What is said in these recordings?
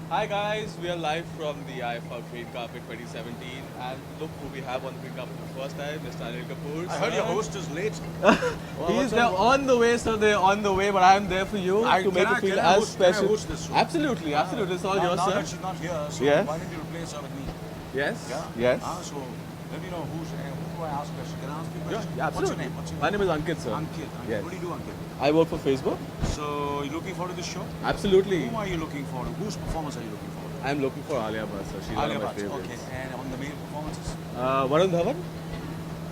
Hi guys, we are live from the IFA Green Carpet 2017 and look who we have on the green carpet for the first time, Mr. Anil Kapoor. I heard your host is late. He's there on the way, so they're on the way, but I'm there for you to make it feel as special. Can I host this show? Absolutely, absolutely. It's all yours, Now sir. that she's not here, so Yes. why don't you replace her with me? Yes. Yeah? Yes. So let me know who do I ask questions. Can I ask you Yeah, questions? yeah, absolutely. What's your My name? name is Ankit, sir. Ankit. Yes. What do you do, Ankit? I work for Facebook. So you looking forward to this show? Absolutely. Who are you looking forward to? Whose performance are you looking forward to? I'm looking for Alia Bhatt, sir. She's one Alia of my Bhatt. favorites. Okay. And on the male performances? Varun Dhawan?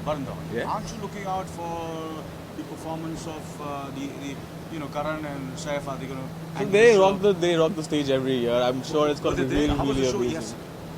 Varun Dhawan. Yeah. Aren't you looking out for the performance of Karan and Saif? Are they going So to? they rock the stage every year. I'm sure it's going to be really, How was really the show? amazing. Yes.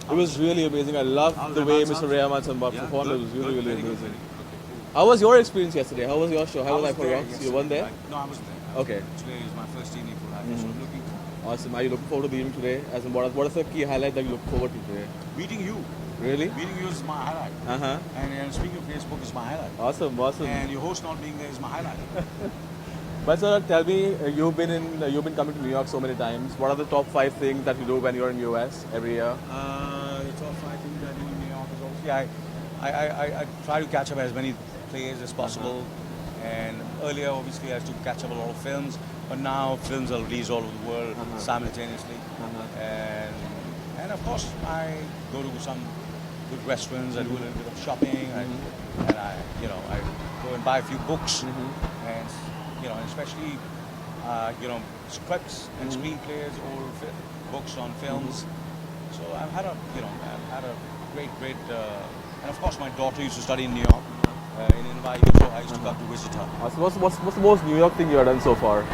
It was really amazing. I loved How was the way Rahman Mr. Sahib? Rahman Sambab Yeah, performed. It was really, really very good, amazing. very good. Okay, How was your experience yesterday? How was your show? How was I for there Rocks? You yesterday. won there? No, I wasn't there. Okay. Today is my first evening for life, so I'm looking forward. Awesome. Are you looking forward to the evening today? As in, what is the key highlight that you look forward to today? Meeting you. Really? Meeting you is my highlight. Uh-huh. And speaking of Facebook is my highlight. Awesome, awesome. And your host not being there is my highlight. But sir, tell me, you've been coming to New York so many times. What are the top 5 things that you do when you're in US every year? The top 5 things I do in New York is obviously I try to catch up as many plays as possible. And earlier, obviously, I used to catch up a lot of films. But now films are released all over the world simultaneously. And of course, I go to some good restaurants. I do a little bit of shopping. I go and buy a few books. And especially scripts and screenplays or books on films. So I've had a great, and of course my daughter used to study in New York, in NYU, so I used to come to visit her. So what's the most New York thing you have done so far?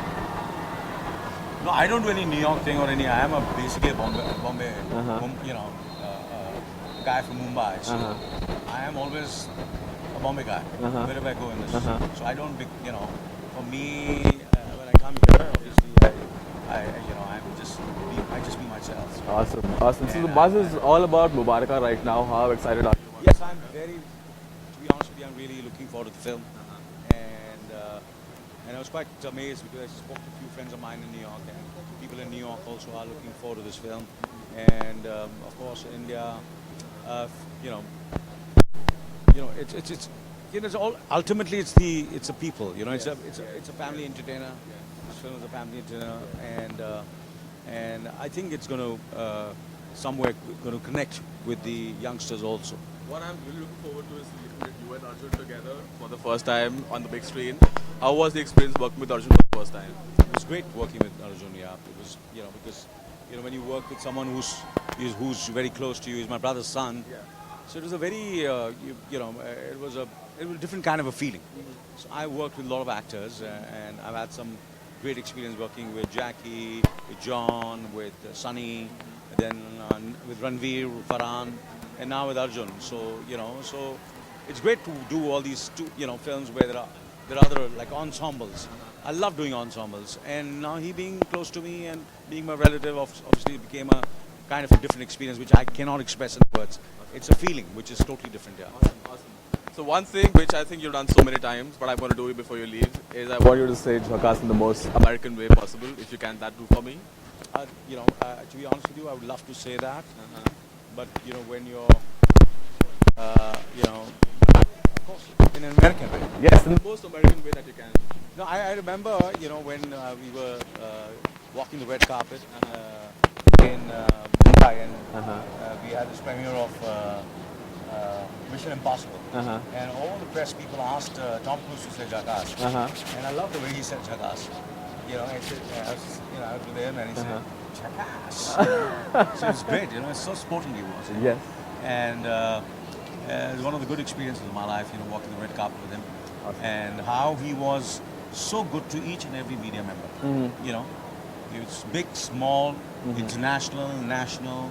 No, I don't do any New York thing or any. I am basically a Bombay guy from Mumbai. So I am always a Bombay guy wherever I go in this. So I don't, for me, when I come here, obviously I just be myself. Awesome, awesome. So the buzz is all about Mubaraka right now. How excited are you? Yes, I'm very. To be honest with you, I'm really looking forward to the film, and I was quite amazed because I spoke to a few friends of mine in New York, and people in New York also are looking forward to this film, and of course India, it's all ultimately it's the people, it's a family entertainer. This film is a family entertainer, and I think it's going to somewhere going to connect with the youngsters also. What I'm really looking forward to is looking at you and Arjun together for the first time on the big screen. How was the experience working with Arjun for the first time? It was great working with Arjun. Yeah, it was because when you work with someone who's very close to you, he's my brother's son. Yeah. So it was a very it was a different kind of a feeling. So I worked with a lot of actors, and I've had some great experience working with Jackie, with John, with Sunny, then with Ranveer, Farhan, and now with Arjun. So so it's great to do all these films where there are other like ensembles. I love doing ensembles, and now he being close to me and being my relative, obviously it became a kind of a different experience which I cannot express in words. It's a feeling which is totally different. Yeah. Awesome, awesome. So one thing which I think you've done so many times, but I'm going to do it before you leave, is I want you to say Jhakas in the most American way possible. If you can, that do for me. To be honest with you, I would love to say that, but when you're, of course, in an American way. Yes, in the most American way that you can. No, I remember, when we were walking the red carpet in Mumbai, and we had this premiere of Mission Impossible, and all the press people asked Tom Cruise to say Jackass, and I love the way he said Jackass. I said, I was with him, and he said Jackass. So it's great, it's so sporting he was. Yes. And it was one of the good experiences of my life, walking the red carpet with him, and how he was so good to each and every media member. He was big, small, international, national,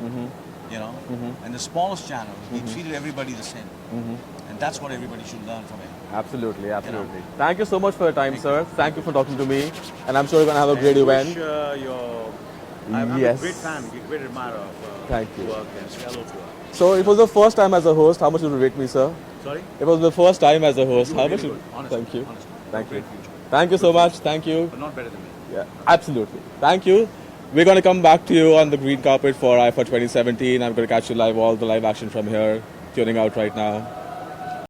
and the smallest channel, he treated everybody the same. And that's what everybody should learn from him. Absolutely, absolutely. Thank you so much for your time, sir. Thank you for talking to me. And I'm sure you're going to have a great event. I'm Yes. a great fan, a great admirer of Thank you. work, and say hello to her. So it was the first time as a host. How much would you rate me, sir? Sorry? It was the first time as a host. How Really much? good, honestly, Thank you. honestly. Thank you. Great future. Thank you so much. Thank you. But not better than me. Yeah, absolutely. Thank you. We're going to come back to you on the green carpet for IFA 2017. I'm going to catch you live, all the live action from here. Tuning out right now.